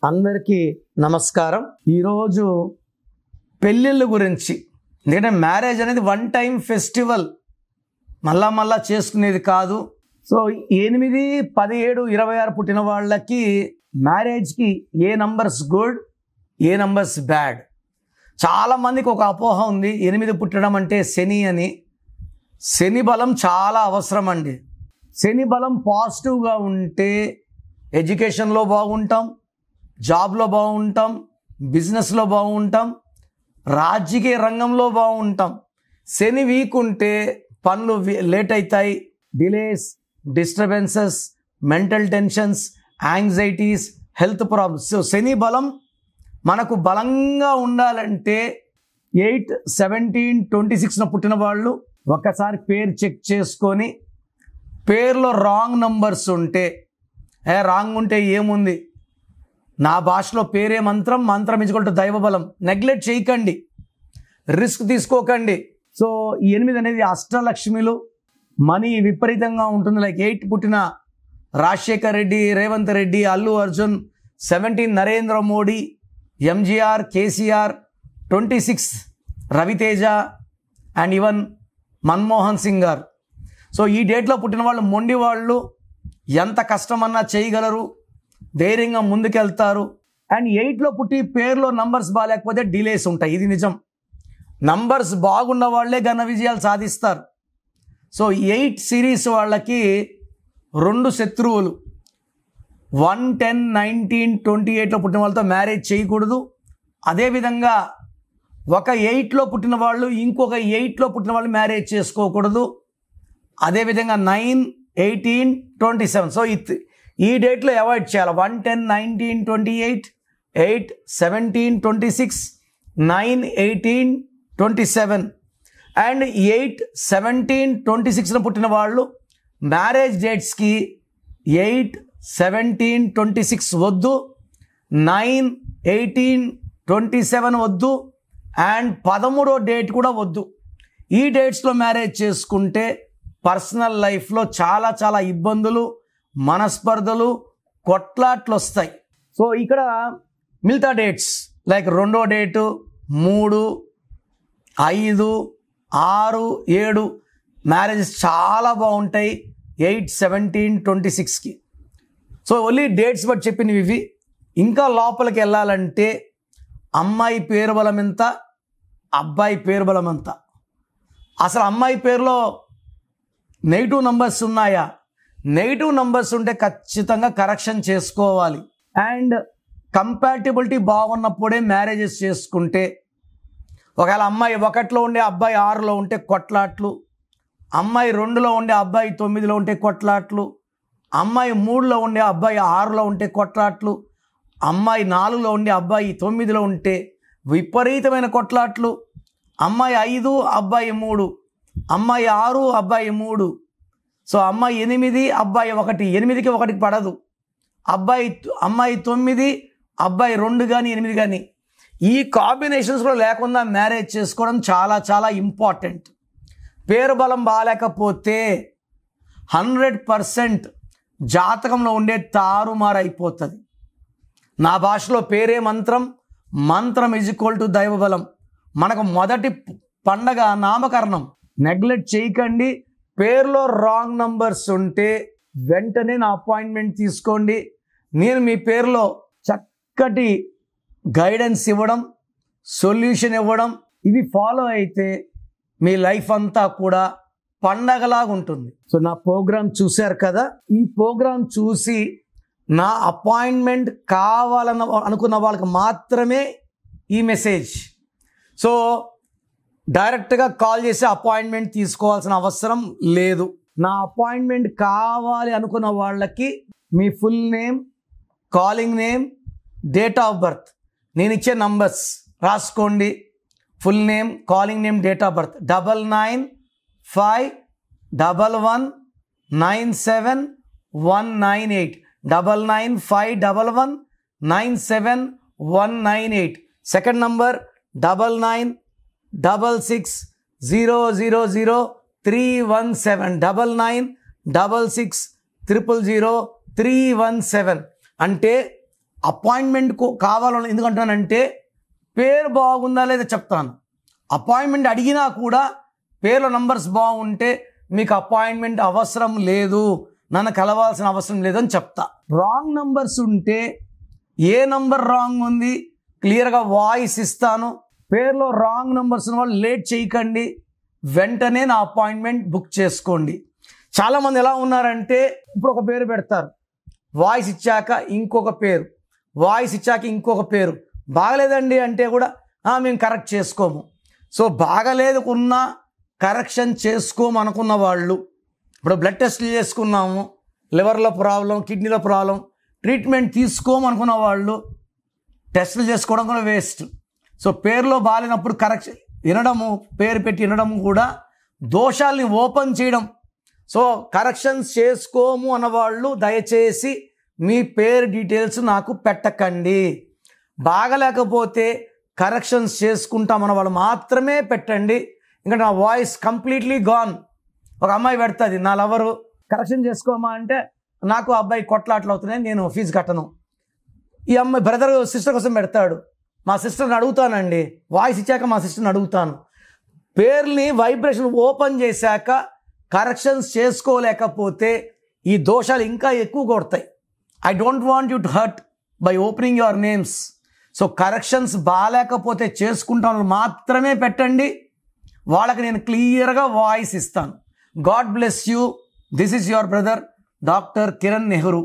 అందరికీ నమస్కారం. ఈరోజు పెళ్ళిళ్ళ గురించి, ఎందుకంటే మ్యారేజ్ అనేది వన్ టైం ఫెస్టివల్, మళ్ళా చేసుకునేది కాదు. సో 8, 17, 26 పుట్టిన వాళ్ళకి మ్యారేజ్కి ఏ నంబర్స్ గుడ్, ఏ నంబర్స్ బ్యాడ్. చాలామందికి ఒక అపోహ ఉంది, 8 పుట్టడం అంటే శని అని. శని బలం చాలా అవసరం అండి. శని బలం పాజిటివ్గా ఉంటే ఎడ్యుకేషన్లో బాగుంటాం, జాబ్లో బాగుంటాం, బిజినెస్లో బాగుంటాం, రాజకీయ రంగంలో బాగుంటాం. శని వీక్ ఉంటే పనులు లేట్ అవుతాయి, delays, disturbances, mental tensions, anxieties, health problems. So Shani బలం మనకు బలంగా ఉండాలంటే 8, 17, 26 పుట్టిన వాళ్ళు ఒక్కసారి పేరు చెక్ చేసుకొని, పేరులో రాంగ్ నంబర్స్ ఉంటే, రాంగ్ ఉంటే ఏముంది, నా భాషలో పేరే మంత్రం, మంత్రం ఇచ్చుకుంటూ దైవబలం. నెగ్లెక్ట్ చేయకండి, రిస్క్ తీసుకోకండి. సో 8 అనేది అష్టలక్ష్మిలు, మనీ విపరీతంగా ఉంటుంది. లైక్ 8 పుట్టిన రాజశేఖర్ రెడ్డి, రేవంత్ రెడ్డి, అల్లు అర్జున్, 17 నరేంద్ర మోడీ, ఎంజీఆర్, కేసీఆర్, 26 రవితేజ అండ్ ఈవెన్ మన్మోహన్ సింగ్ గారు. సో ఈ డేట్లో పుట్టిన వాళ్ళు మొండి వాళ్ళు, ఎంత కష్టమన్నా చేయగలరు, ధైర్యంగా ముందుకెళ్తారు. అండ్ 8లో పుట్టి పేరులో నంబర్స్ బాగాలేకపోతే డిలేస్ ఉంటాయి, ఇది నిజం. నంబర్స్ బాగున్న వాళ్ళే ఘన విజయాలు సాధిస్తారు. సో 8 సిరీస్ వాళ్ళకి 2 శత్రువులు, 1, 10, 19, 28లో పుట్టిన వాళ్ళతో మ్యారేజ్ చేయకూడదు. అదేవిధంగా ఒక 8లో పుట్టిన వాళ్ళు ఇంకొక 8లో పుట్టిన వాళ్ళు మ్యారేజ్ చేసుకోకూడదు. అదేవిధంగా 9, 18, 27. సో ఈ డేట్లో అవాయిడ్ చేయాలి. 1, 10, 19, 28, 8, 17, 26, 9, 18, 27 అండ్ 8, 17, 26 పుట్టిన వాళ్ళు మ్యారేజ్ డేట్స్కి 8, 17, 26 వద్దు, 9, 18, 27 వద్దు, అండ్ 13వ డేట్ కూడా వద్దు. ఈ డేట్స్లో మ్యారేజ్ చేసుకుంటే పర్సనల్ లైఫ్లో చాలా ఇబ్బందులు, మనస్పర్ధలు, కొట్లాట్లు వస్తాయి. సో ఇక్కడ మిగతా డేట్స్ లైక్ 2వ డేటు, 3, 5, 6, 7 మ్యారేజెస్ చాలా బాగుంటాయి 8, 17, 26కి. సో ఓన్లీ డేట్స్ బట్టి చెప్పినవి ఇవి. ఇంకా లోపలికి వెళ్ళాలంటే అమ్మాయి పేరు బలం ఎంత, అబ్బాయి పేరు బలం ఎంత, అసలు అమ్మాయి పేరులో నెగిటివ్ నంబర్స్ ఉన్నాయా? నెగిటివ్ నంబర్స్ ఉంటే ఖచ్చితంగా కరెక్షన్ చేసుకోవాలి. అండ్ కంపాటిబిలిటీ బాగున్నప్పుడే మ్యారేజెస్ చేసుకుంటే, ఒకవేళ అమ్మాయి 1లో ఉండే అబ్బాయి 6లో ఉంటే కొట్లాట్లు, అమ్మాయి 2లో ఉండే అబ్బాయి 9లో ఉంటే కొట్లాట్లు, అమ్మాయి 3లో ఉండే అబ్బాయి 6లో ఉంటే కొట్లాట్లు, అమ్మాయి 4లో ఉండే అబ్బాయి 9లో ఉంటే విపరీతమైన కొట్లాట్లు, అమ్మాయి 5, అబ్బాయి 3, అమ్మాయి 6, అబ్బాయి 3. సో అమ్మాయి 8, అబ్బాయి 1, 8కి 1కి పడదు. అమ్మాయి 9, అబ్బాయి 2 కానీ 8 కానీ. ఈ కాంబినేషన్స్లో లేకుండా మ్యారేజ్ చేసుకోవడం చాలా ఇంపార్టెంట్. పేరు బలం బాగాలేకపోతే 100% జాతకంలో ఉండే తారుమారు అయిపోతుంది. నా భాషలో పేరే మంత్రం, మంత్రం = దైవబలం. మనకు మొదటి పండగ నామకరణం. నెగ్లెక్ట్ చేయకండి. పేరులో రాంగ్ నంబర్స్ ఉంటే వెంటనే నా అపాయింట్మెంట్ తీసుకోండి. నేను మీ పేరులో చక్కటి గైడెన్స్ ఇవ్వడం, సొల్యూషన్ ఇవ్వడం, ఇవి ఫాలో అయితే మీ లైఫ్ అంతా కూడా పండగలాగా ఉంటుంది. సో నా ప్రోగ్రామ్ చూశారు కదా, ఈ ప్రోగ్రామ్ చూసి నా అపాయింట్మెంట్ కావాలని అనుకున్న వాళ్ళకి మాత్రమే ఈ మెసేజ్. సో డైరెక్ట్గా కాల్ చేసి అపాయింట్మెంట్ తీసుకోవాల్సిన అవసరం లేదు. నా అపాయింట్మెంట్ కావాలి అనుకున్న వాళ్ళకి మీ full name, calling name, date of birth, నేను ఇచ్చే నంబర్స్ రాసుకోండి. Full name, calling name, date of birth 9951197198 9951197198. Second number 9966000317 9966000317 అంటే అపాయింట్మెంట్ కావాలని ఎందుకంటానంటే పేరు బాగుందా లేదా చెప్తాను. అపాయింట్మెంట్ అడిగినా కూడా పేర్లో నంబర్స్ బాగుంటే మీకు అపాయింట్మెంట్ అవసరం లేదు, నన్ను కలవాల్సిన అవసరం లేదని చెప్తా. రాంగ్ నంబర్స్ ఉంటే ఏ నంబర్ రాంగ్ ఉంది క్లియర్గా వాయిస్ ఇస్తాను. పేర్లో రాంగ్ నంబర్స్ ఉన్న వాళ్ళు లేట్ చేయకండి, వెంటనే నా అపాయింట్మెంట్ బుక్ చేసుకోండి. చాలామంది ఎలా ఉన్నారంటే ఇప్పుడు ఒక పేరు పెడతారు, వాయిస్ ఇచ్చాక ఇంకొక పేరు, వాయిస్ ఇచ్చాక ఇంకొక పేరు. బాగలేదండి అంటే కూడా మేము కరెక్ట్ చేసుకోము. సో బాగలేదుకున్నా కరెక్షన్ చేసుకోమనుకున్న వాళ్ళు, ఇప్పుడు బ్లడ్ టెస్ట్లు చేసుకున్నాము, లివర్లో ప్రాబ్లం, కిడ్నీలో ప్రాబ్లం, ట్రీట్మెంట్ తీసుకోమనుకున్న వాళ్ళు టెస్టులు చేసుకోవడం కూడా వేస్ట్. సో పేరులో బాగాలేనప్పుడు కరెక్షన్ వినడము, పేరు పెట్టి వినడము కూడా దోషాల్ని ఓపెన్ చేయడం. సో కరెక్షన్స్ చేసుకోము అన్నవాళ్ళు దయచేసి మీ పేరు డీటెయిల్స్ నాకు పెట్టకండి. బాగలేకపోతే కరెక్షన్స్ చేసుకుంటామన్న వాళ్ళు మాత్రమే పెట్టండి. ఇంకా నా వాయిస్ కంప్లీట్లీ గాన్. ఒక అమ్మాయి పెడుతుంది, నా లవరు కరెక్షన్ చేసుకోమా అంటే నాకు అబ్బాయి కొట్లాట్లు అవుతున్నాయి, నేను ఫీజు కట్టను. ఈ అమ్మాయి బ్రదర్ సిస్టర్ కోసం పెడతాడు, మా సిస్టర్ని అడుగుతానండి, వాయిస్ ఇచ్చాక మా సిస్టర్ని అడుగుతాను. పేర్ని వైబ్రేషన్ ఓపెన్ చేశాక కరెక్షన్స్ చేసుకోలేకపోతే ఈ దోషాలు ఇంకా ఎక్కువ కొడతాయి. I don't want you to hurt by opening your names. So corrections బాగాలేకపోతే చేసుకుంటాను మాత్రమే పెట్టండి, వాళ్ళకి నేను క్లియర్గా వాయిస్ ఇస్తాను. God bless you. This is your brother doctor Kiran Nehru.